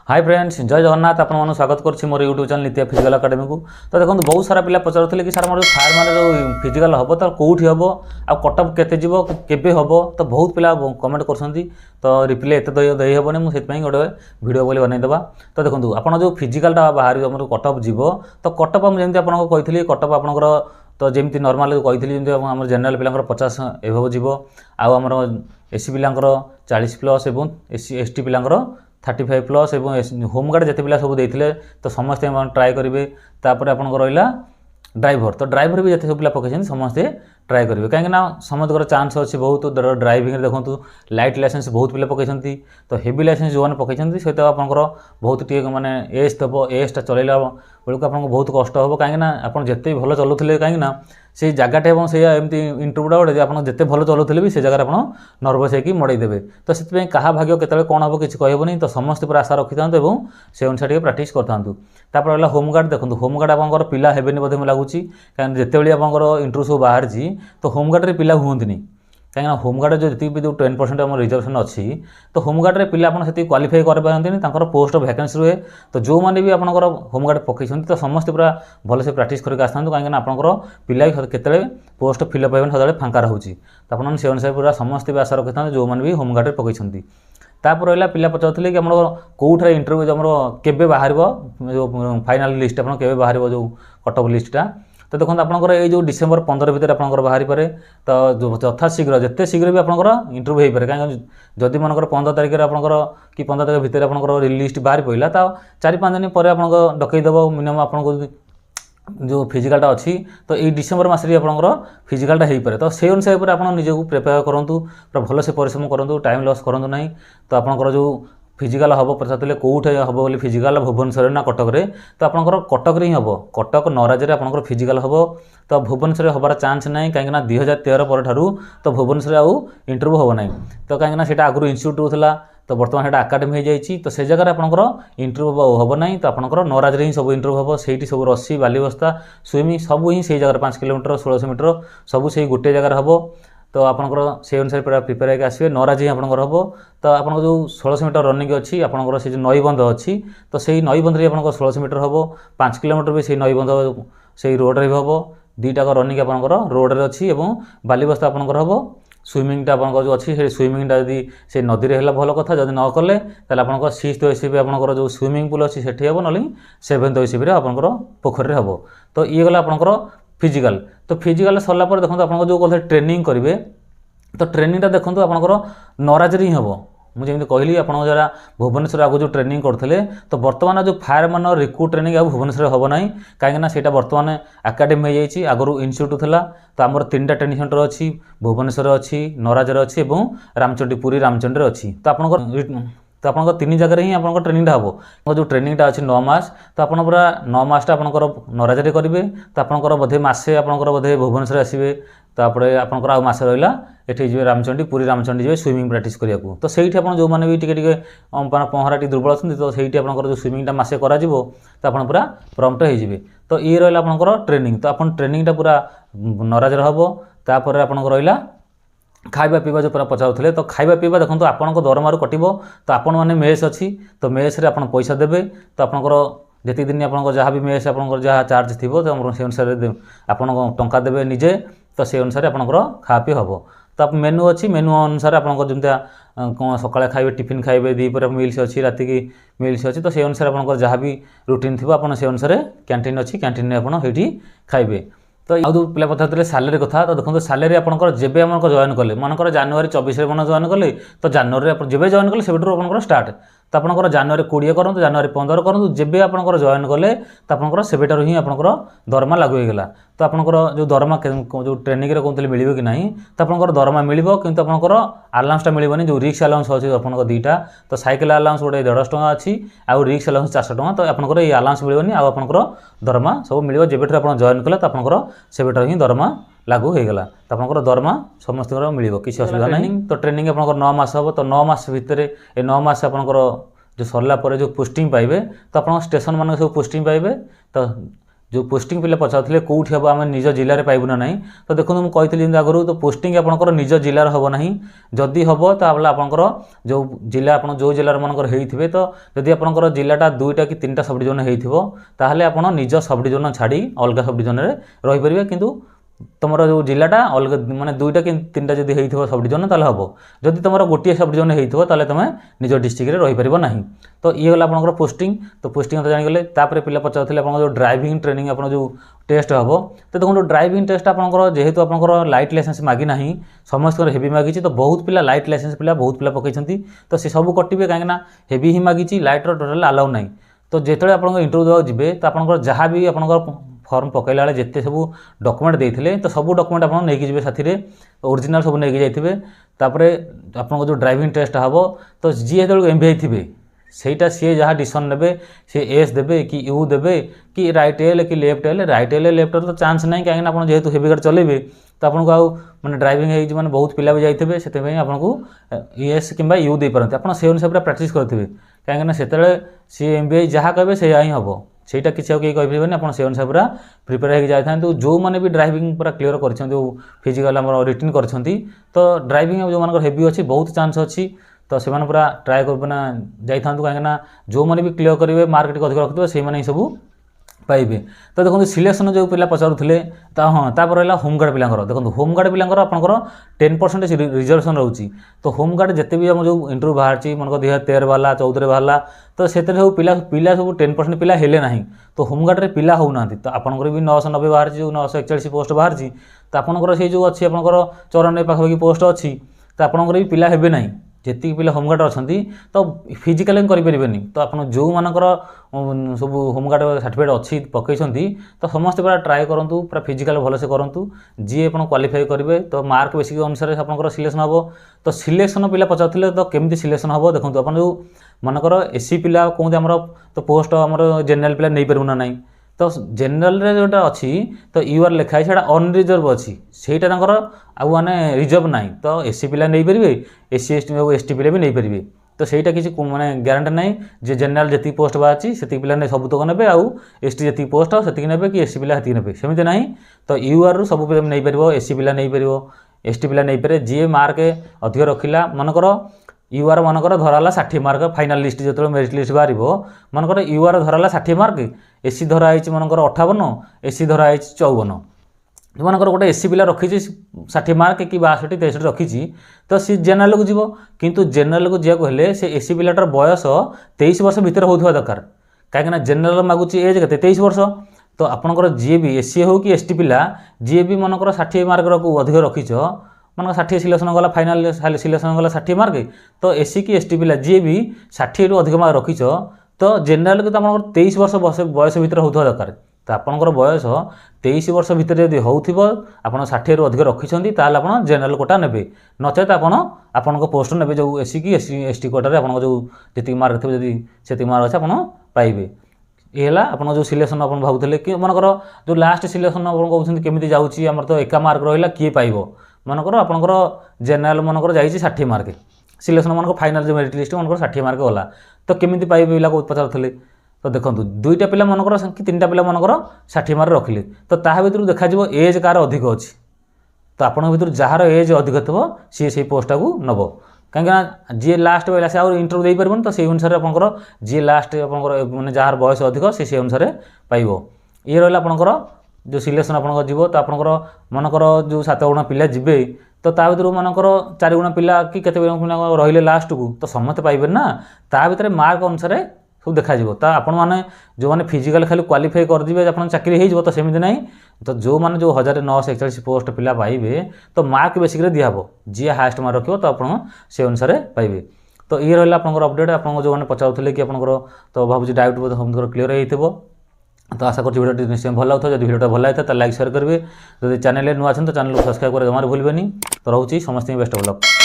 Hi friends, जय जगन्नाथ। आपको स्वागत करुच्ची मोर यूट्यूब चैनल नित्या फिजिकल अकाडेमी को। तो देखो बहुत सारा पिला पचारुले कि सर मोर फायर मान जो फिजिकल हम तो कौटी हम आ कटअप केते जीवो केबे हम तो बहुत पिला कमेंट करछंती। तो रिप्लाई एत दे हेबनी मुझे गोटे वीडियो बोली बनईदेवा। तो देखो आप जो फिजिकलटा बाहर आम कटअप जीव तो कटअप जमी आपको कही कटअप आपंकर तो जमी नर्माल कही आम जेनेल पिला 50 एभव जीव आमर एसी पिला 40+ और एसटी पिला 35+ और होमगार्ड जिते पिला सब देते तो समस्ते ट्राए करेंगे। तापर आप रहा ड्राइवर तो ड्राइवर भी जिते सब पिला पकड़ समस्ते ट्राए करेंगे कहीं समस्त चान्स अच्छी बहुत ड्राइविंग देखो लाइट लाइसेंस बहुत पिला पकड़ तो हेवी लाइसेंस जो मैंने पकड़ सहित आपंकर बहुत टे माने एज देव एजटा चलैला बेलू आपको बहुत कष्ट हे कहीं आप जिते भल चलुले कहीं से जगटे से एमती इंटरव्यूटा गोटे आप जिते भल चलुले भी से जगह आप नर्भस होकर मड़ईदेवे। तो से क्या भाग्य के कौन हम किसी कहबनी तो समस्त पूरा आशा रखी था से अनुसार प्राक्ट करता रहा होमगार्ड देखो होमगार्ड आपंकर पिला हेबेनी बोधे लगुच कहीं जिते आपंकर इंटरव्यू सब बाहरी तो होमगार्ड पिला हुंतनी कहीं होमगार्ड जो जी भी जो 10% आम रिजर्वेशन अच्छी तो होमगार्ड पिला आप क्वालिफाई कर पोस्ट वैकेंसी रुहे। तो जो मैंने भी आपंकर होमगार्ड पकई तो समस्त पूरा भलसे प्राक्ट करके आसता कहीं आपंकर पिला के पोस्ट फिलअप हो सदा फांका रोचे तो आपने से अनुसार पूरा समस्त भी आशा रखी था जो मैंने भी होमगार्ड पकई। तापर रहा पिला पचारे कि आम कौटे इंटरव्यू आम केबे बाहर जो फाइनाल लिस्ट आप बाहर जो कटअप लिस्टा तो देखो आपंकर ये डिसेम्बर 15 भितर आपंकर बाहरी पारे तो यथा शीघ्र जिते शीघ्र भी आपंकर इंटरव्यू हो पारे कहीं जदि मनकर 15 तारिख में आपंकर कि 15 तारिख भितर आपंकर लिस्ट बाहर पड़ा तो 4-5 दिन पर आप डकईदेव मिनिमम आपको जो फिजिकलटा अच्छी तो ये डिसेम्बर मसरे आपंकर फिजिकलटा हो पारे तो से अनुसार पर आप निजक प्रिपेयर करूँ पूरा भलसे परिश्रम करूँ टाइम लॉस करूँ ना। तो आपंकर जो फिजिकल हम पचारे कौटे हम बोली फिजिकल भुवनेश्वर ना कटक रे तो आपंकर कटक ही हम कटक नराज आपंकर फिजिकल हम तो भुवनेश्वर हबार चान्स ना कहीं 2013 पर तो भुवनेश्वर आउ इंटरव्यू हम ना तो कहीं से आगुरी इन्स्टिट्यूट होता तो बर्तमान से एकाडेमी हो जाए तो से जगह आपंकर इंटरव्यू हम ना तो आपंकर नराज ही सब इंटरव्यू हम से सब रस्सी बालीबस्ता स्विमिंग सब ही से जगह 5 किलोमीटर 1600 मीटर सब से गोटे जगह हम तो आपंकर से अनुसार पूरा प्रिपेयर होकर आसवे नराज ही आपंकर हम तो आप जो 1600 मीटर रनिंग अच्छी आपंकर से जो नईबंध अच्छी तो से नईबंध आप 1600 मीटर हम 5 किलोमीटर भी से नईबंध से रोड्रे भी हम दुईटाक रनिंग आपंकर रोड्रे अच्छी और बालीबस्ता आपंकर हम स्विमिंगटा आपंकर जो अच्छी स्विमिंगटा जब से नदी में भल कथा जब न कले आपंकर 6th ओएससीपी आपंकर जो स्विमिंग पूल अच्छी से हम ना 7th ओएससीपी आपंकर पोखरी हम। तो ये गला आपंकर फिजिकल तो फिजिकल सरला देखो आप जो कहते ट्रेनिंग करेंगे तो ट्रेनिंगटा देखो आपंकर नराज ही हम मुझे कहली आप जरा भुवनेश्वर आगे जो ट्रेनिंग करते तो बर्तमान जो फायर मान रिक्रूट ट्रेनिंग आगे भुवनेश्वर हम ना कहीं से बर्तमान एकाडेमी हो जाए आगु इन्स्टिट्यूट था तो आमर 3टा ट्रेनिंग सेंटर अच्छी भुवनेश्वर अच्छी नराज अच्छी और रामचंडी पुरी रामचंडी अच्छी तो आप 3 जगह ही आप ट्रेनिंगटा हम जो ट्रेनिंगटा अच्छी 9 मास तो आप पूरा 9 मासटा आपंकर नराज करेंगे तो आपंकर बोधे मसे आपंकर बोधे भुवनेश्वर आसवे तापर आपंकर आ मसे रहा ये जी रामचंडी पुरी रामचंडी जी स्विमिंग प्राक्ट करने तो से जो मैंने भी टे पहरा टी दुर्बल अच्छे तो से जो स्विमिंगटा मसे कर तो आप पूरा प्रम्प्ट हो। तो ये रहा आपंकर ट्रेनिंग तो आप ट्रेनिंगटा पूरा नराज हम तापर आपंकर रहा खाଇବା पीवा जो पूरा पचारे तो खाଇବା पीवा देखो आपंक दरमारू कटो तो आपण मैंने मेस अच्छी तो मेस रे आप पैसा देवे तो आपंकर जी दिन आप जहाँ भी मेस आप जहाँ चार्ज थी तो से अनुसार आप टंका देवे निजे तो से अनुसार आपंकर खापी हम तो आप मेनू अच्छी मेनू अनुसार आपंकर जमी सकाଳେ खाइबे टिफिन खाइबे दीपर मिल्स अच्छी राति की मिल्स अच्छी तो से अनुसार आपंकर जहाँ भी रुटीन थी आप से अनुसार कैंटीन अच्छी कैंटीन में आपड़ी खाइबे। तो आउ पिला पचारे सालेरी कथा तो देखो सालेरी आपंकर जेबे आम जॉइन कले मनकर जनवरी 24 मन जॉइन कले तो जनवरी जब जॉइन कले से आपंकर स्टार्ट तो आपंकर जनवरी 20 करूँ जनवरी 15 करूँ जेबे आपंकर जॉइन कले तो आपंकर सेबेटार ही आपंकर दरमा लागू होगा। तो आपंकर जो दरमा जो ट्रेनिंग रे कहते मिले कि ना तो आपंकर दरमा मिल किंतु आपंकर आलाउंसटा मिलनी जो रिक्स आलाउंस अच्छी आपंकर 2टा तो साइकेल आलाउंस गोटे 150 टଙ୍କା अच्छी आउ रिक्स आलाउंस 400 टଙ୍କା तो आपंकर ये आलाउंस मिलनी आपंकर दरमा सब मिल जेबेठू आप जॉइन कले तो आपंकर सेबेटार ही दरमा लागू होगा तो आपंकर दरमा समस्त मिल किसी असुविधा नहीं। तो ट्रेनिंग आपंकर 9 मास हम तो 9 मास भितर ये 9 मास आपंकर जो सरला जो पोस्टिंग पाइबे तो आप स्टेशन मान सब पोस्टिंग पाइबे तो जो पोस्टिंग पिला पचारुले कौटी हम आम निज जिले में पाइबू ना ना तो देखो मुझे कही आगुरी तो पोस्टिंग आपंकर निज जिलार हम ना जदि हम तो आपंकर जो जिला आप जो जिलार मनकर होते तो जदि आपंकर जिलाटा 2टा कि 3टा सब डिविजन होते आप निज सब डिविजन छाड़ी अलग सब डिविजन में रहीपर किंतु तुम जो जिलाटा अलग माने 2टा कि 3टा जब हो सब डिविजन ताल हम जदि तुम गोटे सब डिविजन हो तुम निज डिस्ट्रिक्ट में रहीपर ना तो ये गला आपंकर पोस्टिंग तो पोस्टिंग तो जानीगले तापर पिला पचारुले आप जो ड्राइविंग ट्रेनिंग आप जो टेस्ट हम तो देखो ड्राइविंग टेस्ट आपंकर जेहेतु आपंकर लाइट लाइसेंस मागी ना समस्त हेवी मागी तो बहुत पिला लाइट लाइसेंस पिला बहुत पिला पकई तो सी सब कटे कहीं हेवी ही मागी लाइट टोटाल अलाउ ना तो जिते आप इंटरव्यू देवा जी तो आपंकर जहाँ भी आपंकर फॉर्म पकड़ा बेले जिते सब डॉक्यूमेंट देते तो सब डॉक्यूमेंट आप नहीं साथी ओरिजिनल सब नहीं जाइए तापर आप जो ड्राइविंग टेस्ट हम तो जी जो एमबीआई थे सेटा सी जहाँ डिसीजन ने सी एस देवे कि यू देवे कि रईट एल कि left L right L left L तो चांस ना कहीं आप जेहतु हेवी गाड़ी चलेबे तो आपको आउ मैंने ड्राइविंग मैंने बहुत पिला भी जाइए से आपको एस कि यू दे पारती आप से अनुसार प्राक्ट करेंगे कहीं से सी एमबीआई जहाँ कहे से ही हम सेटा किसी कहीं कहीपर आप से अनुसार पूरा प्रिपेयर होकर जाता जो मैंने भी ड्राइविंग पूरा क्लीयर कर फिजिकल रिटर्न कर तो ड्राइविंग जो मान हेवी अच्छी बहुत चांस अच्छी तो से पूरा ट्राए करना जाता कहीं जो मैंने भी क्लीयर करेंगे मार्क अधिक रखिए से ही सब पाइबे तो देखो सिलेक्शन जो पिला पचारुले हाँ तापर रहा होमगार्ड पिलांकर देखो होमगार्ड पिलांकर आपंकर 10% रिजर्वेशन रोचे तो होमगार्ड जिते भी जो इंटरव्यू बाहर मन 2013 वाला 14 बाहर तो से सब पिला सब 10% पिला हेले ना तो होमगार्ड में पिला होना तो आपंकर भी 990 बाहर जो 941 पोस्ट बाहर तो आपंकर से जो अच्छी आपंकर 94 पाखापाखि पोस्ट अच्छी तो आपंकर भी पिला हेबे ना जी पिला होमगार्ड अच्छा तो फिजिकाल करें तो आप जो मानकर सब होमगार्ड सर्टिफिकेट अच्छी पकई तो समस्त पूरा ट्राए करूँ पूरा फिजिकाल भलसे करूँ जी आप क्वालिफाई करेंगे तो मार्क बेसिक अनुसार आप सिलेक्शन हम तो सिलेक्शन पिला पचारुले तो केमी सिलेक्शन हम देखो आप जो मानकर एससी पिला कहते आम तो पोस्ट आम जेनराल पिला नहीं पारू ना ना तो जेनराल जोटा अच्छी तो यूआर लिखाई से अनरिजर्व अच्छी सेटा आउ माने रिजर्व ना तो एससी पिला नहीं पारे एससी एसटी पिला भी नहीं पारे तो सहीटा किसी माने ग्यारंटी ना जे जेनराल जी पोस्ट बाहर से पिला नहीं सबतक ने आउ एसटी जी पोस्ट से ने कि एससी पिला ने सेमती ना तो यूआर सब पिला नहीं पार एससी पिला नहीं पार एसटी पिला नहीं पारे जी मार्क अधिक रखिला मनकर यूआर मनकर धराला 60 मार्क फाइनाल लिस्ट जो मेरिट लिस्ट बाहर मनकर यूआर धराला 60 मार्क एससी धराई मनकर 58 एससी धराई 54 जो मनकर गोटे एससी पिला रखी 60 मार्क कि 62 63 रखी तो सी जेनराल को जीव किंतु जेनराल को जीवाक हेले से एससी पिलाटार बयस 23 वर्ष भितर होता दरकार कहीं जेनराल मागुची एज के 23 वर्ष तो आपंकर जी भी एससी हो कि एसटी पिला जी भी मनकर 60 मार्क अधिक रखीच मन 60 सिलेक्शन गला फाइनाल सिलेक्शन गला 60 मार्क तो एससी कि एसटी पिला जी भी 60 रु अधिक मार्क रखीच तो जेनराल को तो आप 23 वर्ष बयस भितर होता दरकार तो आपंकर बयस 23 वर्ष भितर यदि हो आप 60 रु अधिक रखिंट ताल आप जेनराल कोटा ने नचेत आपण पोस्ट ने जो एससी कि एसटी कोटा आप जो जी मार्क थे जी से मार्क अच्छे आप पाइबे ये आप जो सिलेक्शन आप भावुले कि मनकर जो लास्ट सिलेक्शन आप कहते केमी जाऊँगी तो एका मार्क रहा किए पाइब मनकर आपंकर जेनराल मनकर जा 60 मार्क सिलेक्शन मन फाइनाल जो मेरिट लिस्ट मनकर 60 मार्क गला तो केमी पाइबे पिला को पचारुले तो देखो 2टा पिला मनकर कि 3टा पिला मनकर 60 मार्क रखिले तो ता भर देखा एज कार अधिक अच्छी तो आपण भर जार एज अधिक थो सी से पोस्टा को नब कहीं जी लास्ट बेला से इंटरव्यू दे पार तो से अनुसार आपंकर जी लास्ट आपंकर मैंने जार बयस अधिक से अनुसार पाइब ये रहा आपंकर जो सिलेक्शन आपंकर जीव तो आपंकर मनकर जो 7 गुणा पिला जीवे तो ता भर मनकर 4 गुणा पिला कि केते रहिले लास्ट को तो समस्त पाइबे ना ता भर मार्क अनुसार सब देखा तो आपण मैंने जो मैंने फिजिकल खाली क्वालिफाई करदे आप चाकरी हो तो सेमती ना तो जो मैंने जो 1941 पोस्ट पिला पाइबे तो मार्क बेसिक दिहब जी हाएस्ट मार्क रखिए तो आप से अनुसार पाइबे तो ये रहा आपंकर अपडेट आप जो मैंने पचारुले कि आपंकर तो भावुँ डाउट समस्त क्लीयर हो तो आशा कर भिडियो निश्चय भल लगे जब भिडियो भल लगे तो लाइक शेयर करेंगे जब चैनल नुआ तो चैनल को सब्सक्राइब कर जमार भूलें तो रोचे समस्त बेस्ट ऑफ लक।